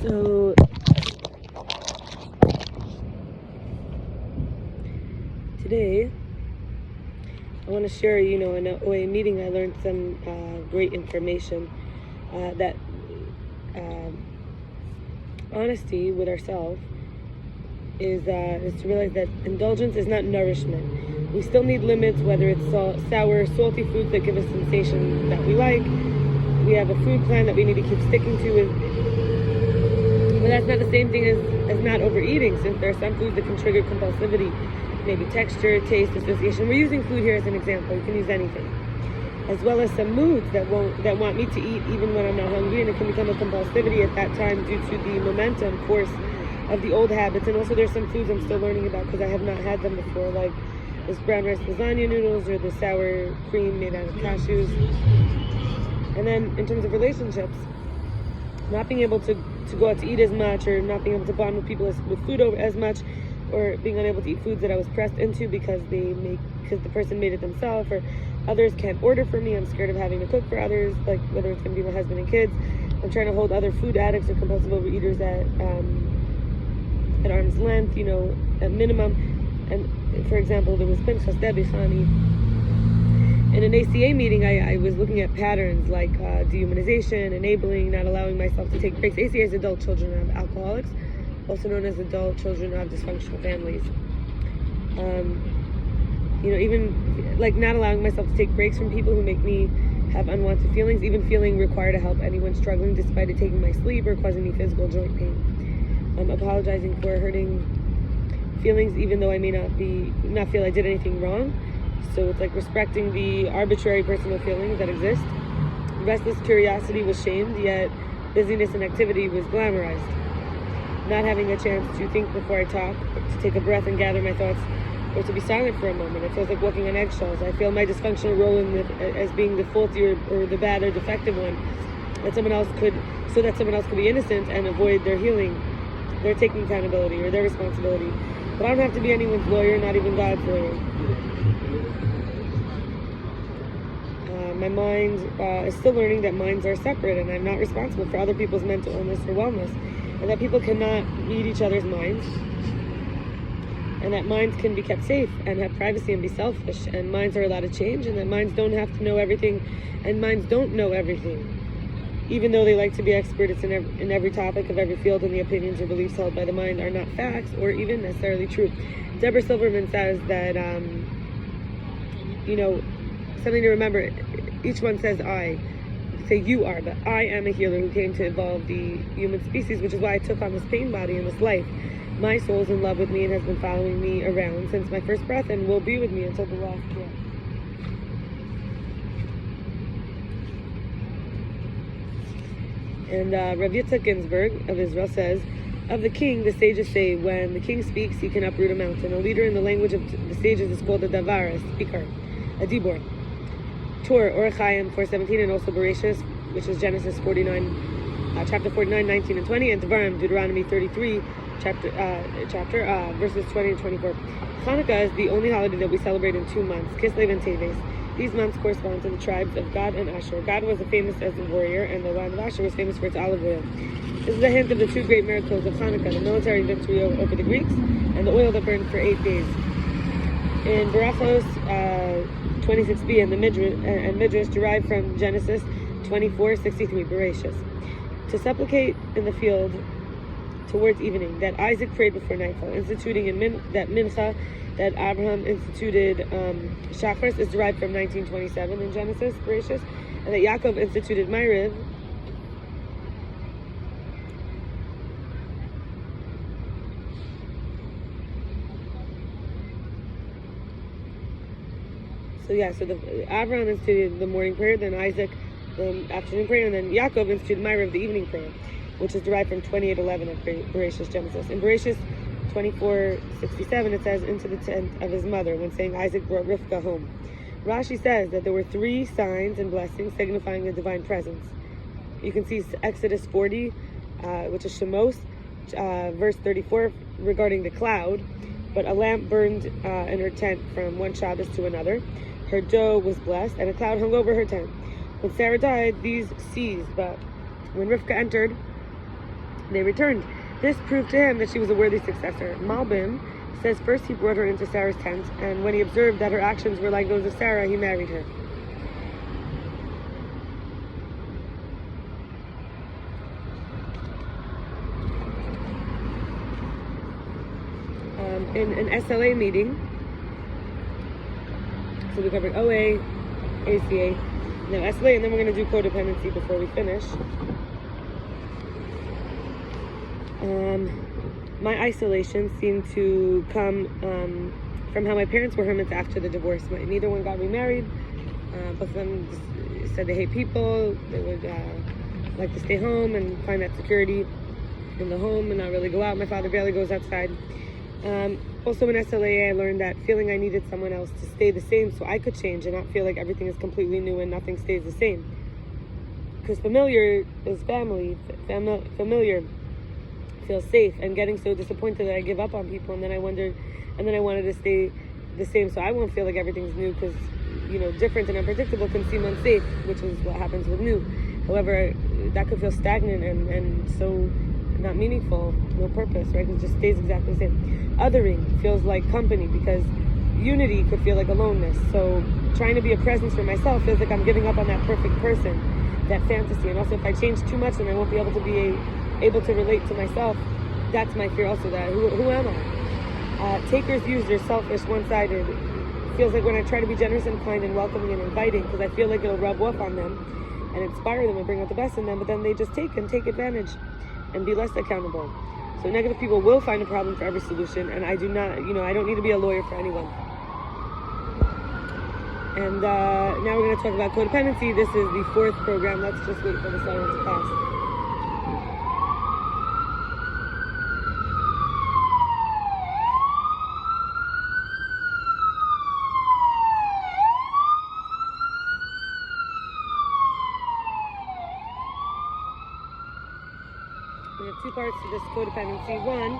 So today I want to share, in a OA meeting I learned some great information that honesty with ourselves is to realize that indulgence is not nourishment. We still need limits, whether it's sour, salty foods that give us sensation that we like. We have a food plan that we need to keep sticking to. But that's not the same thing as not overeating, since there are some foods that can trigger compulsivity, maybe texture, taste, association. We're using food here as an example. You can use anything. As well as some moods that want me to eat even when I'm not hungry, and it can become a compulsivity at that time due to the momentum force of the old habits. And also there's some foods I'm still learning about because I have not had them before, like this brown rice lasagna noodles or the sour cream made out of cashews. And then in terms of relationships, not being able to go out to eat as much, or not being able to bond with people with food over as much, or being unable to eat foods that I was pressed into because the person made it themselves, or others can't order for me. I'm scared of having to cook for others, like whether it's going to be my husband and kids. I'm trying to hold other food addicts or compulsive overeaters at arm's length, at minimum. And for example, there was Pinchas Debichani. In an ACA meeting, I was looking at patterns like dehumanization, enabling, not allowing myself to take breaks. ACA is adult children of alcoholics, also known as adult children of dysfunctional families. Even like not allowing myself to take breaks from people who make me have unwanted feelings, even feeling required to help anyone struggling despite it taking my sleep or causing me physical joint pain. Apologizing for hurting feelings even though I may not feel I did anything wrong. So it's like respecting the arbitrary personal feelings that exist. Restless curiosity was shamed, yet busyness and activity was glamorized. Not having a chance to think before I talk, to take a breath and gather my thoughts, or to be silent for a moment. It feels like walking on eggshells. I feel my dysfunctional role as being the faulty or the bad or defective one, so that someone else could be innocent and avoid their healing. They're taking accountability or their responsibility. But I don't have to be anyone's lawyer, not even God's lawyer. My mind is still learning that minds are separate, and I'm not responsible for other people's mental illness or wellness, and that people cannot read each other's minds, and that minds can be kept safe and have privacy and be selfish, and minds are allowed to change, and that minds don't have to know everything, and minds don't know everything, even though they like to be experts in every topic of every field, and the opinions or beliefs held by the mind are not facts or even necessarily true. Debra Silverman says that something to remember, each one says I. You could say you are, but I am a healer who came to evolve the human species, which is why I took on this pain body in this life. My soul's in love with me and has been following me around since my first breath and will be with me until the last breath. And Rav Yitzchak Ginsburgh of Israel says, of the king, the sages say, when the king speaks, he can uproot a mountain. A leader in the language of the sages is called a devarim, speaker, a dibor. Torah, orech Chaim 4:17, and also bereishis, which is Genesis 49, chapter 49, 19 and 20, and devarim, Deuteronomy 33, chapter verses 20 and 24. Hanukkah is the only holiday that we celebrate in 2 months, Kislev and Teves. These months correspond to the tribes of Gad and Asher. Gad was famous as a warrior, and the land of Asher was famous for its olive oil. This is a hint of the 2 great miracles of Hanukkah, the military victory over the Greeks, and the oil that burned for 8 days. In berachos 26b and the Midrash derived from Genesis 24:63, bereishis. To supplicate in the field towards evening, that Isaac prayed before nightfall, instituting that mincha that Abraham instituted Shacharis is derived from 1927 in Genesis, bereishis, and that Yaakov instituted Ma'ariv. So Abraham instituted the morning prayer, then Isaac the afternoon prayer, and then Yaakov instituted Ma'ariv, the evening prayer, which is derived from 28:11 of bereishis Genesis. In bereishis 24:67, it says, into the tent of his mother, when saying Isaac brought Rivka home. Rashi says that there were 3 signs and blessings signifying the divine presence. You can see Exodus 40, which is shemos, verse 34, regarding the cloud. But a lamp burned in her tent from one Shabbos to another. Her dough was blessed, and a cloud hung over her tent. When Sarah died, these ceased, but when Rivka entered, They returned. This proved to him that she was a worthy successor. Malbim says first he brought her into Sarah's tent, and when he observed that her actions were like those of Sarah, he married her. In an SLAA meeting, so we're covering OA, ACA, now SLAA, and then we're going to do codependency before we finish. My isolation seemed to come from how my parents were hermits after the divorce. Neither one got remarried. Both of them said they hate people. They would like to stay home and find that security in the home and not really go out. My father barely goes outside. Also in SLAA, I learned that feeling I needed someone else to stay the same so I could change and not feel like everything is completely new and nothing stays the same. Because familiar is family. Familiar feels safe, and getting so disappointed that I give up on people, and then I wanted to stay the same so I won't feel like everything's new, because different and unpredictable can seem unsafe, which is what happens with new. However, that could feel stagnant and so not meaningful, no purpose, right? It just stays exactly the same. Othering feels like company, because unity could feel like aloneness. So trying to be a presence for myself feels like I'm giving up on that perfect person, that fantasy. And also if I change too much, then I won't be able to relate to myself. That's my fear also, that who am I? Takers, users, selfish, one-sided. Feels like when I try to be generous and kind and welcoming and inviting, because I feel like it'll rub off on them and inspire them and bring out the best in them, but then they just take advantage and be less accountable. So negative people will find a problem for every solution, and I do not, I don't need to be a lawyer for anyone. And now we're going to talk about codependency. This is the 4th program. Let's just wait for the siren to pass. We have 2 parts to this codependency. One,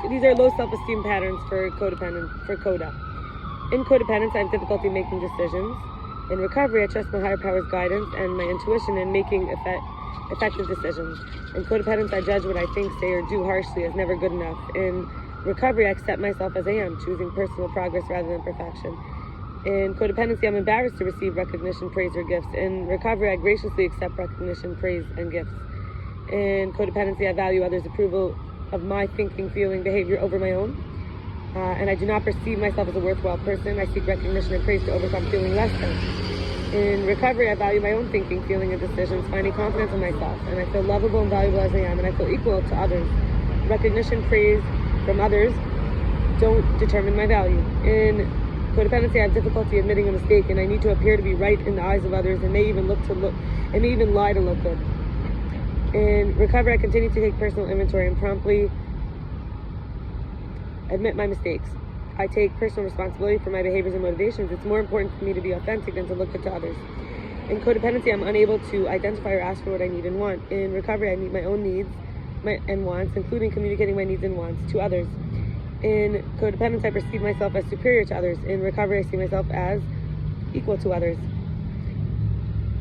these are low self-esteem patterns for CODA. In codependence, I have difficulty making decisions. In recovery, I trust my higher power's guidance and my intuition in making effective decisions. In codependence, I judge what I think, say, or do harshly as never good enough. In recovery, I accept myself as I am, choosing personal progress rather than perfection. In codependency, I'm embarrassed to receive recognition, praise, or gifts. In recovery, I graciously accept recognition, praise, and gifts. In codependency, I value others' approval of my thinking, feeling, behavior over my own. And I do not perceive myself as a worthwhile person. I seek recognition and praise to overcome feeling less than. In recovery, I value my own thinking, feeling, and decisions, finding confidence in myself. And I feel lovable and valuable as I am, and I feel equal to others. Recognition, praise from others don't determine my value. In codependency, I have difficulty admitting a mistake, and I need to appear to be right in the eyes of others, and may even lie to look good. In recovery, I continue to take personal inventory and promptly admit my mistakes. I take personal responsibility for my behaviors and motivations. It's more important for me to be authentic than to look good to others. In codependency, I'm unable to identify or ask for what I need and want. In recovery, I meet my own needs and wants, including communicating my needs and wants to others. In codependence, I perceive myself as superior to others. In recovery, I see myself as equal to others.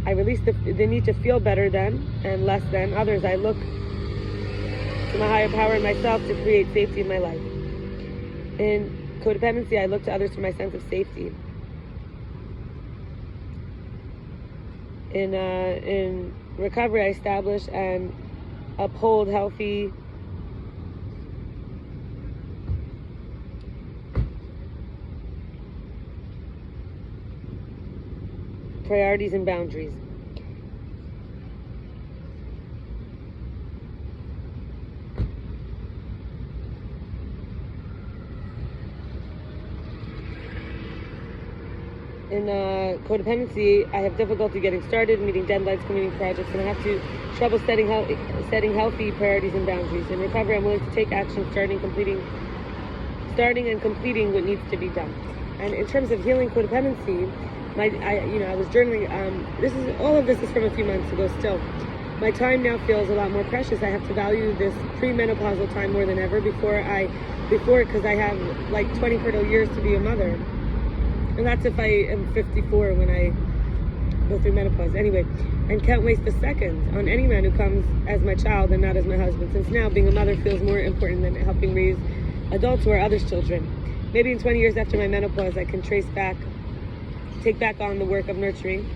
I release the need to feel better than and less than others. I look to my higher power and myself to create safety in my life. In codependency, I look to others for my sense of safety. In recovery, I establish and uphold healthy priorities and boundaries. In codependency, I have difficulty getting started, meeting deadlines, completing projects, and I have trouble setting healthy priorities and boundaries. In recovery, I'm willing to take action, starting and completing what needs to be done. And in terms of healing codependency, I was journaling. All of this is from a few months ago. Still, my time now feels a lot more precious. I have to value this premenopausal time more than ever. Before, because I have like 20 fertile years to be a mother. And that's if I am 54 when go through menopause. Anyway, and can't waste a second on any man who comes as my child and not as my husband, since now being a mother feels more important than helping raise adults who are others' children. Maybe in 20 years after my menopause, I can take back on the work of nurturing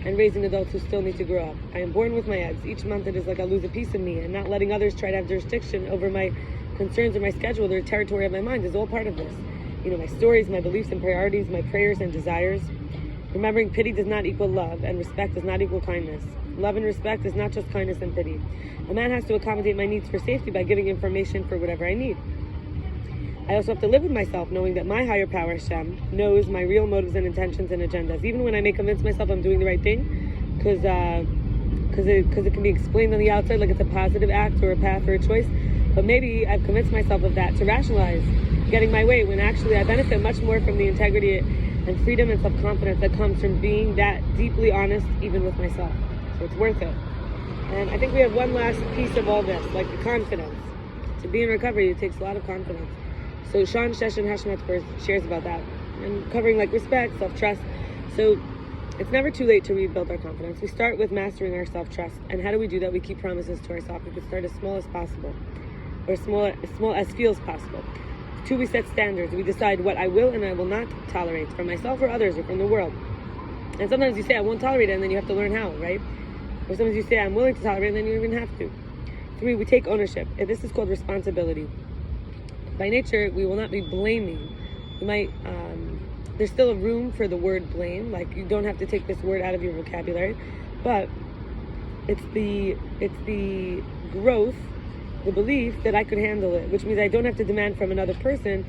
and raising adults who still need to grow up. I am born with my eggs. Each month it is like I lose a piece of me, and not letting others try to have jurisdiction over my concerns or my schedule or territory of my mind is all part of this. My stories, my beliefs and priorities, my prayers and desires. Remembering pity does not equal love, and respect does not equal kindness. Love and respect is not just kindness and pity. A man has to accommodate my needs for safety by giving information for whatever I need. I also have to live with myself, knowing that my higher power, Hashem, knows my real motives and intentions and agendas. Even when I may convince myself I'm doing the right thing, because it can be explained on the outside like it's a positive act or a path or a choice, but maybe I've convinced myself of that to rationalize getting my way, when actually I benefit much more from the integrity and freedom and self-confidence that comes from being that deeply honest even with myself. So it's worth it. And I think we have one last piece of all this, like the confidence. To be in recovery, it takes a lot of confidence. So Shawn, sheshn, Hashmatpour shares about that, and covering like respect, self-trust. So it's never too late to rebuild our confidence. We start with mastering our self-trust. And how do we do that? We keep promises to ourselves. We can start as small as possible, or small as feels possible. 2, we set standards. We decide what I will and I will not tolerate from myself or others or from the world. And sometimes you say I won't tolerate it, and then you have to learn how, right? Or sometimes you say I'm willing to tolerate it, and then you don't even have to. 3, we take ownership. And this is called responsibility. By nature, we will not be blaming. You might, there's still a room for the word blame. Like, you don't have to take this word out of your vocabulary, but it's the growth, the belief that I could handle it, which means I don't have to demand from another person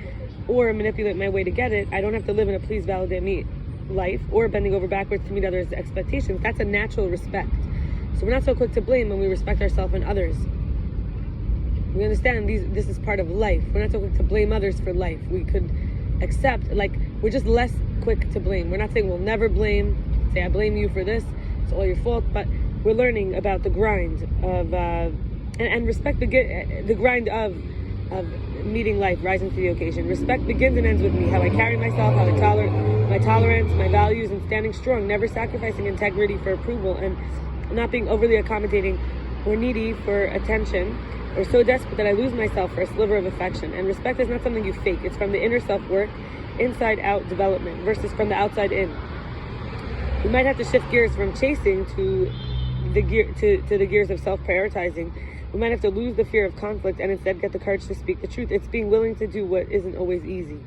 or manipulate my way to get it. I don't have to live in a please validate me life or bending over backwards to meet others' expectations. That's a natural respect. So we're not so quick to blame when we respect ourselves and others. We understand this is part of life. We're not so quick to blame others for life. We could accept, we're just less quick to blame. We're not saying we'll never blame, say I blame you for this, it's all your fault, but we're learning about the grind of, and respect the grind of meeting life, rising to the occasion. Respect begins and ends with me, how I carry myself, how I tolerate, my tolerance, my values, and standing strong, never sacrificing integrity for approval, and not being overly accommodating or needy for attention, or so desperate that I lose myself for a sliver of affection. And respect is not something you fake. It's from the inner self-work, inside-out development, versus from the outside in. We might have to shift gears from chasing to the gears of self-prioritizing. We might have to lose the fear of conflict and instead get the courage to speak the truth. It's being willing to do what isn't always easy.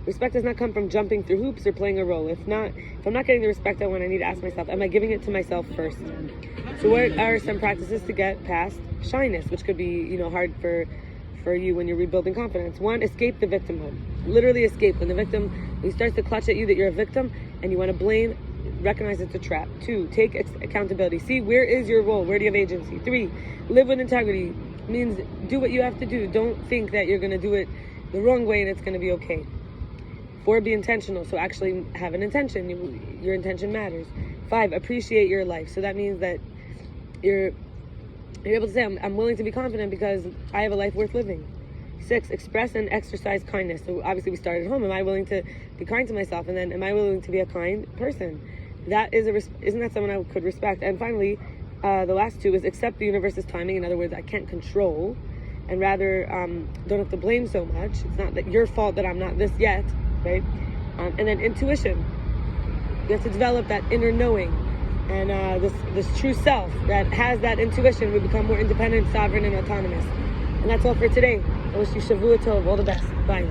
Respect does not come from jumping through hoops or playing a role. If I'm not getting the respect I want, I need to ask myself, am I giving it to myself first? So what are some practices to get past shyness, which could be, hard for you when you're rebuilding confidence? 1, escape the victimhood. Literally escape. When the victim starts to clutch at you that you're a victim and you want to blame, recognize it's a trap. 2, take accountability. See, where is your role? Where do you have agency? 3, live with integrity. Means do what you have to do. Don't think that you're going to do it the wrong way and it's going to be okay. 4, be intentional. So actually have an intention. Your intention matters. 5, appreciate your life. So that means that you're able to say, I'm willing to be confident because I have a life worth living. 6, express and exercise kindness. So obviously we start at home. Am I willing to be kind to myself? And then am I willing to be a kind person? Isn't that someone I could respect? And finally, the last 2 is accept the universe's timing. In other words, I can't control, and rather don't have to blame so much. It's not that your fault that I'm not this yet, right? And then intuition. You have to develop that inner knowing. And this true self that has that intuition, we become more independent, sovereign, and autonomous. And that's all for today. I wish you Shavua Tov. All the best. Bye.